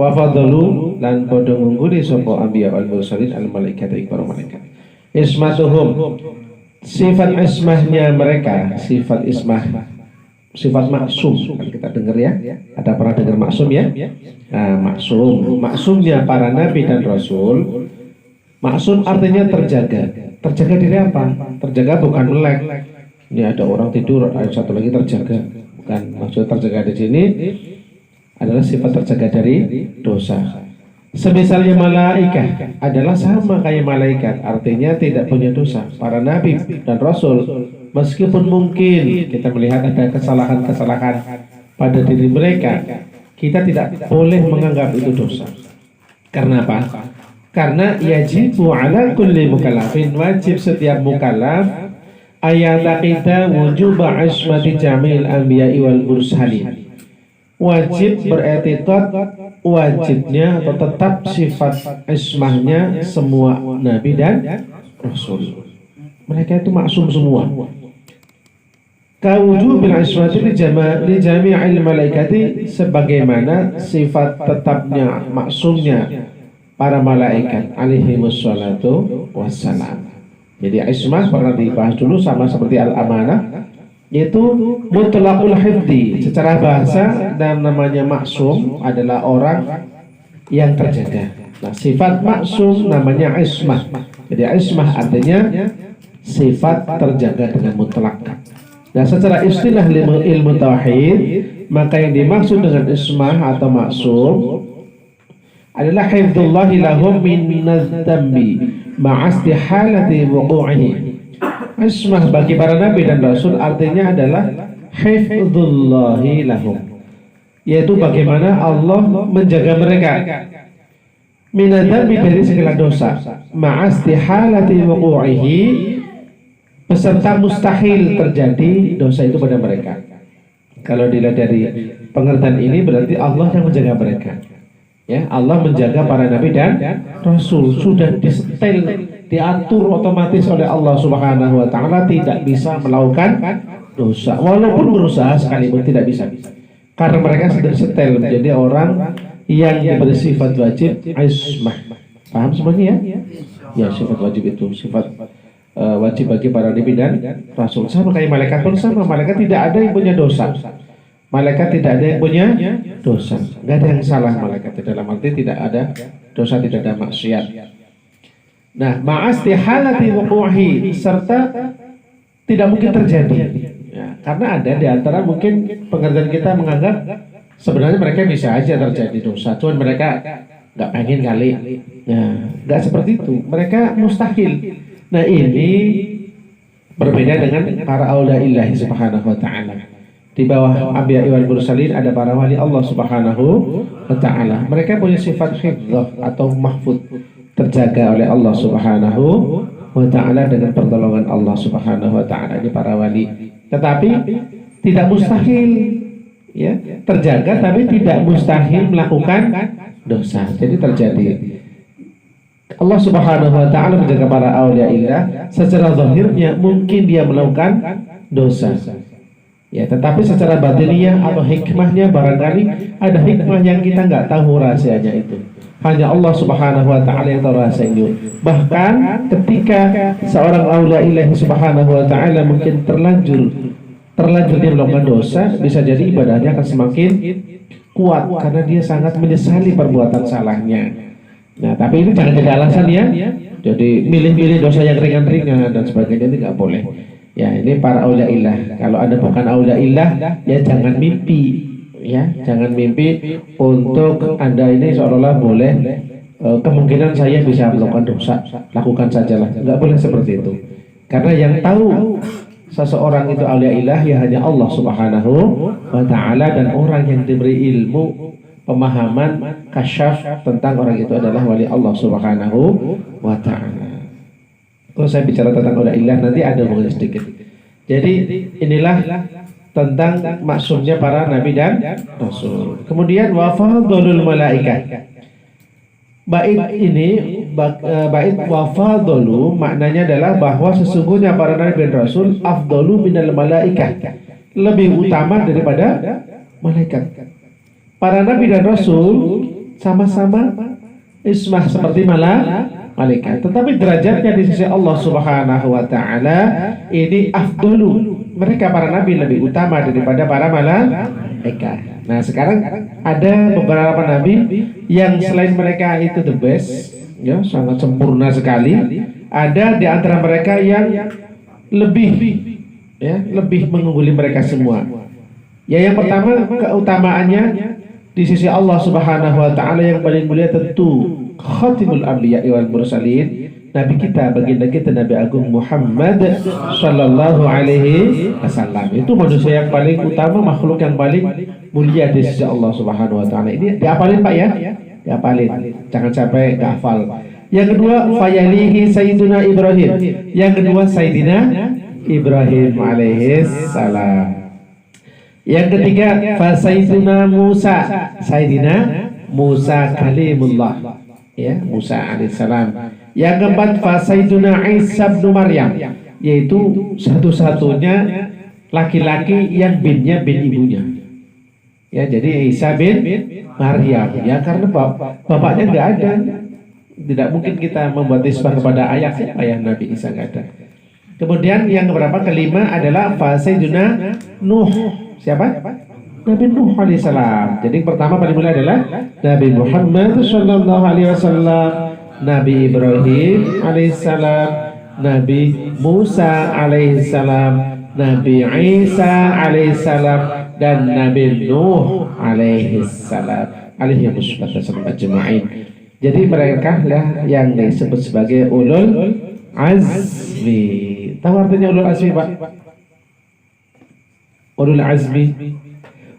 wa fadlu lan padha ngungguli sapa anbiya wal mursalin al malaikat ing para malaikat. Ismatuhum, sifat ismahnya mereka, sifat ismah, sifat maksum. Kan kita dengar ya, ada pernah dengar maksum ya? Nah, maksumnya para nabi dan rasul. Maksum artinya terjaga. Terjaga dari apa? Terjaga bukan melek. Ini ada orang tidur, ada satu lagi terjaga. Bukan, maksud terjaga di sini adalah sifat terjaga dari dosa. Semisalnya malaikat adalah sama kayak malaikat, artinya tidak punya dosa. Para nabi dan rasul, meskipun mungkin kita melihat ada kesalahan-kesalahan pada diri mereka, kita tidak boleh menganggap itu dosa. Karena apa? Karena yajibu ala kulli mukallafin, wajib setiap mukallaf ayataqida wujuba ismati jamil anbiya'i wal mursalin. Wajib beretikad wajibnya atau tetap sifat ismahnya semua nabi dan rasul. Mereka itu maksum semua. Kawujubil ismati li jami'il malaikati, sebagaimana sifat tetapnya maksumnya para malaikat alaihi wassalatu wassalam. Jadi ismah pernah dibahas dulu sama seperti al-amanah, yaitu mutlaqul hifdi secara bahasa, dan namanya maksum adalah orang yang terjaga. Nah, sifat maksum namanya ismah. Jadi ismah artinya sifat terjaga dengan mutlak. Nah, secara istilah ilmu tauhid, maka yang dimaksud dengan ismah atau maksum adalah hifdzullahi lahum minadz dzambi ma'astihalati wuqu'ihi. Ismah bagi para nabi dan rasul artinya adalah hifdzullahi lahum, yaitu bagaimana Allah menjaga mereka minadzambi dari segala dosa, ma'astihalati wuqu'ihi, beserta mustahil terjadi dosa itu pada mereka. Kalau dilihat dari pengertian ini berarti Allah yang menjaga mereka. Ya, Allah menjaga para nabi dan rasul, sudah disetel, diatur otomatis oleh Allah Subhanahu wa taala, tidak bisa melakukan dosa. Walaupun berusaha sekalipun tidak bisa. Karena mereka sudah disetel menjadi orang yang diberi sifat wajib ismah. Paham semuanya ya? Ya, sifat wajib itu sifat wajib bagi para nabi dan rasul. Sama kayak malaikat pun sama. Malaikat tidak ada yang punya dosa. Malaikat tidak ada yang punya dosa. Tidak ada yang salah malaikat. Dalam arti tidak ada dosa, tidak ada maksiat. Nah, ma'astihalati wuqu'i, serta tidak mungkin terjadi. Ya, karena ada di antara mungkin pengertian kita menganggap sebenarnya mereka bisa aja terjadi dosa, cuman mereka nggak pengen kali. Ya, nggak seperti itu. Mereka mustahil. Nah, ini berbeda dengan para aulia illahi subhanahu wa ta'ala. Di bawah anbiya wal mursalin ada para wali Allah Subhanahu wa taala. Mereka punya sifat hifdzah atau mahfud, terjaga oleh Allah Subhanahu wa taala dengan pertolongan Allah Subhanahu wa taala. Ini para wali. Tetapi tidak mustahil ya, terjaga, tapi tidak mustahil melakukan dosa. Jadi terjadi. Allah Subhanahu wa taala menjaga para aulia illah, secara zahirnya mungkin dia melakukan dosa. Ya, tetapi secara batiniyah atau hikmahnya barangkali ada hikmah yang kita nggak tahu rahasianya itu. Hanya Allah Subhanahu wa taala yang tahu rahasianya. Bahkan ketika seorang aulia ilahi Subhanahu wa taala mungkin terlanjur dia melakukan dosa, bisa jadi ibadahnya akan semakin kuat karena dia sangat menyesali perbuatan salahnya. Nah, tapi ini jangan jadi alasan ya. Jadi milih-milih dosa yang ringan-ringan dan sebagainya, itu nggak boleh. Ya, ini para aulia illah. Kalau Anda bukan aulia illah, ya jangan mimpi. Ya, jangan mimpi untuk Anda ini seolah-olah boleh kemungkinan saya bisa melakukan dosa, lakukan sajalah. Enggak boleh seperti itu. Karena yang tahu seseorang itu aulia illah ya hanya Allah Subhanahu wa taala, dan orang yang diberi ilmu, pemahaman, kasyaf tentang orang itu adalah wali Allah Subhanahu wa taala. Kalau saya bicara tentang aulia illah nanti ada hubungannya sedikit. Jadi inilah tentang maksumnya para nabi dan rasul. Kemudian wa fadlul malaikat. Bait ini bait wa fadlu maknanya adalah bahwa sesungguhnya para nabi dan rasul afdalu minal malaikat, lebih utama daripada malaikat. Para nabi dan rasul sama-sama ismah seperti malaikat. Tetapi derajatnya di sisi Allah Subhanahu wa taala ini afdalu. Mereka para nabi lebih utama daripada para malaikat. Nah, sekarang ada beberapa nabi yang selain mereka itu the best, ya, sangat sempurna sekali. Ada di antara mereka yang lebih mengungguli mereka semua. Ya, yang pertama keutamaannya di sisi Allah Subhanahu wa taala yang paling mulia tentu Khatimul Anbiya wal Mursalin, Nabi kita, baginda kita Nabi Agung Muhammad Sallallahu Alaihi Wasallam. Itu manusia yang paling utama, makhluk yang paling mulia di sisi Allah Subhanahu Wa Taala. Ini diapalin Pak ya, diapalin. Jangan sampai nggak hafal. Yang kedua, fayalihi Sayyidina Ibrahim. Yang kedua, Sayyidina Ibrahim alaihis salam. Yang ketiga, Sayyidina Musa. Sayyidina Musa kalimullah. Ya, Musa alaihissalam. Yang keempat, Sayyidina Isa bin Maryam, yaitu satu-satunya laki-laki yang binnya bin ibunya. Ya, jadi Isa bin Maryam. Ya, karena bapaknya nggak ada. Tidak mungkin kita membuat nisbah kepada ayah siapa ya, Nabi Isa nggak ada. Kemudian yang keberapa, kelima adalah Sayyidina Nuh. Siapa? Nabi Nuh alaihissalam. Jadi pertama paling mulia adalah Nabi Muhammad sallallahu alaihi wasallam, Nabi Ibrahim alaihissalam, Nabi Musa alaihissalam, Nabi Isa alaihissalam, dan Nabi Nuh alaihissalam alaihi wassallam ajma'in. Jadi mereka lah yang disebut sebagai ulul azmi. Tahu artinya ulul azmi, Pak? Ulul azmi.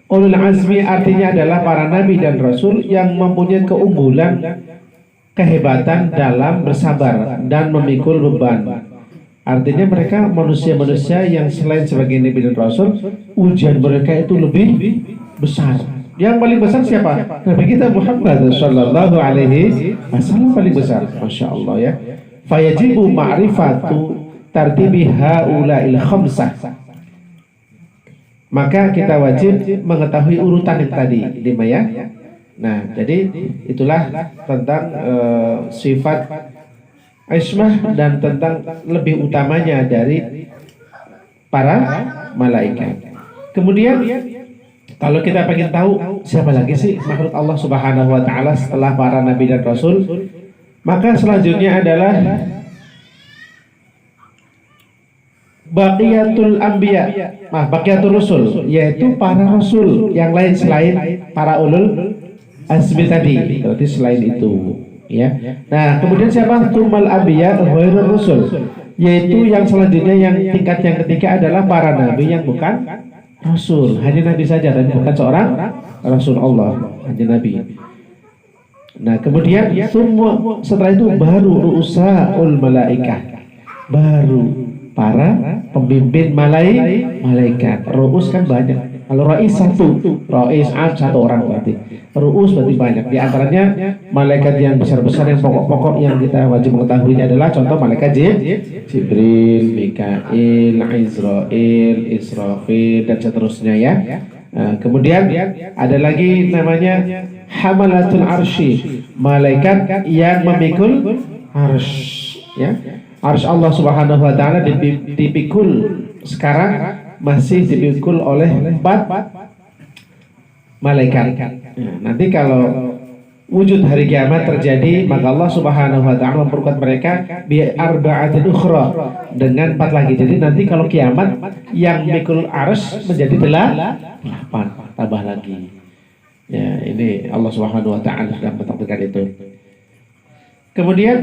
Ulul azmi artinya adalah para nabi dan rasul yang mempunyai keunggulan, kehebatan dalam bersabar dan memikul beban. Artinya mereka manusia-manusia yang selain sebagai nabi dan rasul, ujian mereka itu lebih besar. Yang paling besar siapa? Nabi kita Muhammad sallallahu alaihi wasallam paling besar. Masya Allah ya. Fayajibu ma'rifatu tartibi haula'il khamsah. Maka kita wajib mengetahui urutan yang tadi 5 ya. Nah, jadi itulah tentang sifat ismah dan tentang lebih utamanya dari para malaikat. Kemudian kalau kita pengen tahu siapa lagi sih makhluk Allah Subhanahu wa taala setelah para nabi dan rasul, maka selanjutnya adalah Baqiyatul Anbiya, Baqiyatul Rasul, yaitu para rasul yang lain selain para ulul azmi tadi. Berarti selain itu, ya. Nah, kemudian siapa? Tumal Anbiya ghairur Rasul, yaitu yang selanjutnya yang tingkat yang ketiga adalah para nabi yang bukan rasul, hanya nabi saja dan bukan seorang rasul Allah, hanya nabi. Nah, kemudian semua setelah itu baru ru'usaul malaikah, baru para pemimpin malaikat. Ru'us kan banyak. Kalau Rais satu, Rais satu orang berarti. Ru'us berarti banyak. Di antaranya malaikat yang besar-besar yang pokok-pokok yang kita wajib mengetahuinya adalah contoh malaikat Jibril, Mikail, Izrail, Israfil dan seterusnya ya. Kemudian ada lagi namanya Hamalatul Arsy, malaikat yang memikul arsy ya. Arsy Allah Subhanahu wa taala dipikul sekarang masih dipikul oleh 4 malaikat. Nanti kalau wujud hari kiamat terjadi, maka Allah Subhanahu wa taala memperkuat mereka bi arba'atin ukhra, dengan 4 lagi. Jadi nanti kalau kiamat yang mikul arsy menjadi 8 tambah lagi. Ya, ini Allah Subhanahu wa taala sudah menentukan itu. Kemudian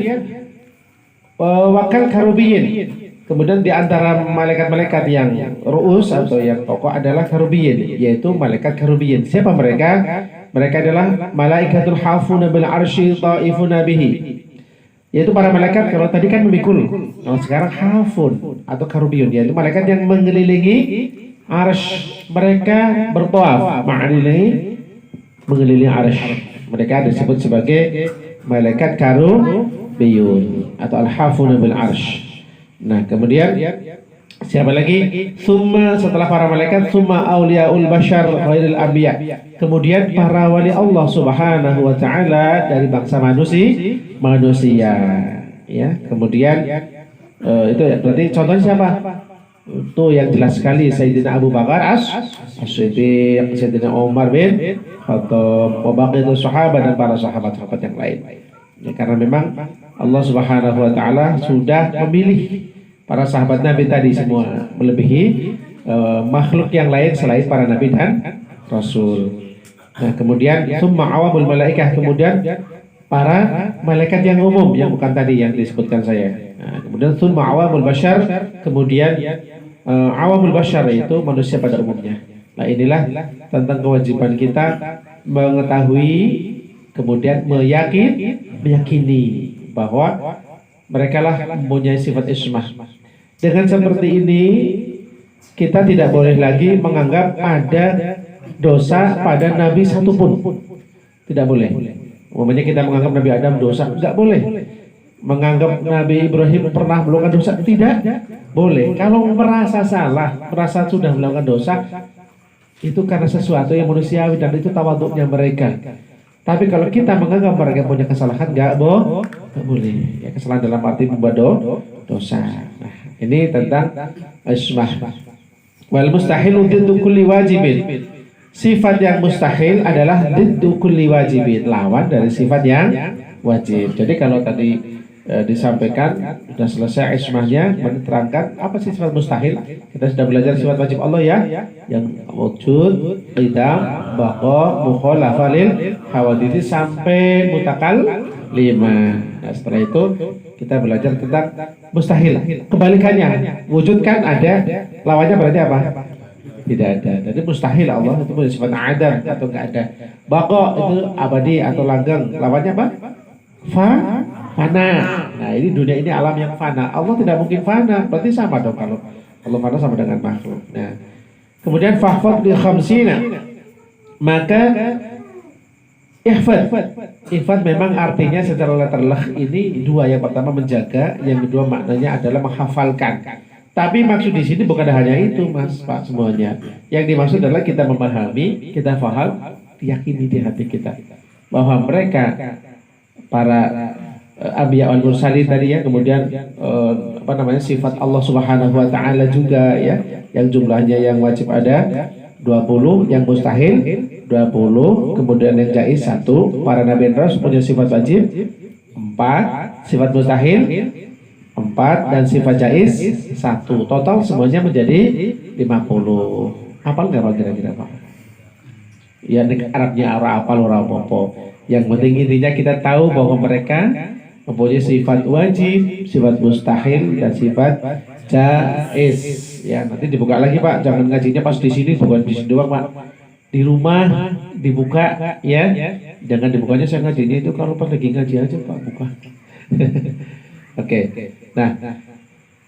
wakal karubiyin. Kemudian di antara malaikat-malaikat yang ru'us atau yang pokok adalah karubiyin, yaitu malaikat karubiyin. Siapa mereka? Mereka adalah malaikatul hafuna bil arsy ta'ifuna bihi, yaitu para malaikat. Kalau tadi kan memikul, nah sekarang hafun atau karubiyun, yaitu malaikat yang mengelilingi arsy. Mereka bertawaf mengelilingi arsy. Mereka disebut sebagai malaikat karubiyun atau al-hafuna bil arsy. Nah, kemudian Siapa lagi? Summa, setelah para malaikat, summa auliaul bashar ghairil anbiya. Kemudian para wali Allah Subhanahu wa taala dari bangsa manusia. Ya, kemudian itu ya, berarti contohnya siapa? Itu yang jelas sekali Sayyidina Abu Bakar As-Siddiq, Sayyidina Umar bin Khattab, wabaqiyatus sahabat dan para sahabat-sahabat yang lain. Ya, karena memang Allah Subhanahu wa taala sudah memilih para sahabat Nabi tadi semua melebihi makhluk yang lain selain para nabi dan rasul. Nah, kemudian summa awamul malaikah, kemudian para malaikat yang umum yang bukan tadi yang disebutkan saya. Nah, kemudian summa awamul bashar, kemudian awamul bashar itu manusia pada umumnya. Nah, inilah tentang kewajiban kita mengetahui, kemudian meyakini bahwa mereka lah mempunyai sifat ismah. Dengan seperti ini kita tidak boleh lagi menganggap ada dosa pada nabi satupun. Tidak boleh. Umumnya kita menganggap Nabi Adam dosa, nggak boleh. Menganggap Nabi Ibrahim pernah melakukan dosa, tidak boleh. Kalau merasa salah, merasa sudah melakukan dosa, itu karena sesuatu yang manusiawi dan itu tawaduknya mereka. Tapi kalau kita menganggap mereka punya kesalahan, nggak boleh. Ya, kesalahan dalam arti membuat dosa. Nah, ini tentang ismah. Wal mustahil diddu kulli wajibin. Sifat yang mustahil adalah diddu kulli wajibin, lawan dari sifat yang wajib. Jadi kalau tadi disampaikan sudah selesai ismahnya, menerangkan apa sih sifat mustahil. Kita sudah belajar sifat wajib Allah ya, yang wujud, qidam, baqa, mukhalafah lil hawadits sampai mutakal 5. Nah, setelah itu kita belajar tentang mustahil. Kebalikannya, wujud kan ada, lawannya berarti apa? Tidak ada. Jadi mustahil Allah itu punya sifat adam atau enggak ada. Baqa itu abadi atau langgeng, lawannya apa? Fana. Nah, ini dunia ini alam yang fana. Allah tidak mungkin fana. Berarti sama dong kalau Allah fana sama dengan makhluk. Nah, kemudian fahfad bi khamsina. Maka ihfad memang artinya secara letterlah ini dua. Yang pertama menjaga, yang kedua maknanya adalah menghafalkan. Tapi maksud di sini bukan hanya itu, Mas, Pak, semuanya. Yang dimaksud adalah kita memahami, kita paham, yakini di hati kita bahwa mereka para Anbiya wal Mursalin tadi ya, kemudian sifat Allah Subhanahu wa taala juga ya, yang jumlahnya yang wajib ada 20, yang mustahil 20, kemudian yang jaiz 1, para nabi dan rasul punya sifat wajib 4, sifat mustahil 4, dan sifat jaiz 1. Total semuanya menjadi 50. Hafal nggak Pak kira-kira Pak? Ya, Arabnya apal ora apa-apa. Yang penting intinya kita tahu bahwa mereka mempunyai sifat wajib, sifat mustahil, dan sifat jaiz. Ya, nanti dibuka lagi Pak. Jangan ngajinya pas di sini, bukan di sini doang Pak. Di rumah dibuka ya. Jangan dibukanya saya ngajinya itu kalau pas lagi ngaji aja Pak buka. Oke. Nah,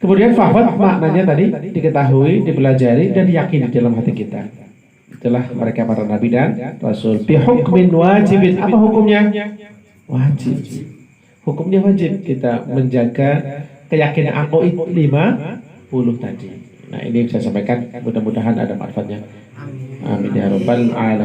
kemudian fahfad maknanya tadi diketahui, dipelajari, dan diyakini dalam hati kita. Itulah mereka para nabi dan rasul. Bi hukmin wajibin. Apa hukumnya? Wajib. Hukumnya wajib kita menjaga keyakinan aqaid 50 tadi. Nah, ini saya sampaikan, mudah-mudahan ada manfaatnya. Amin ya rabbal alamin.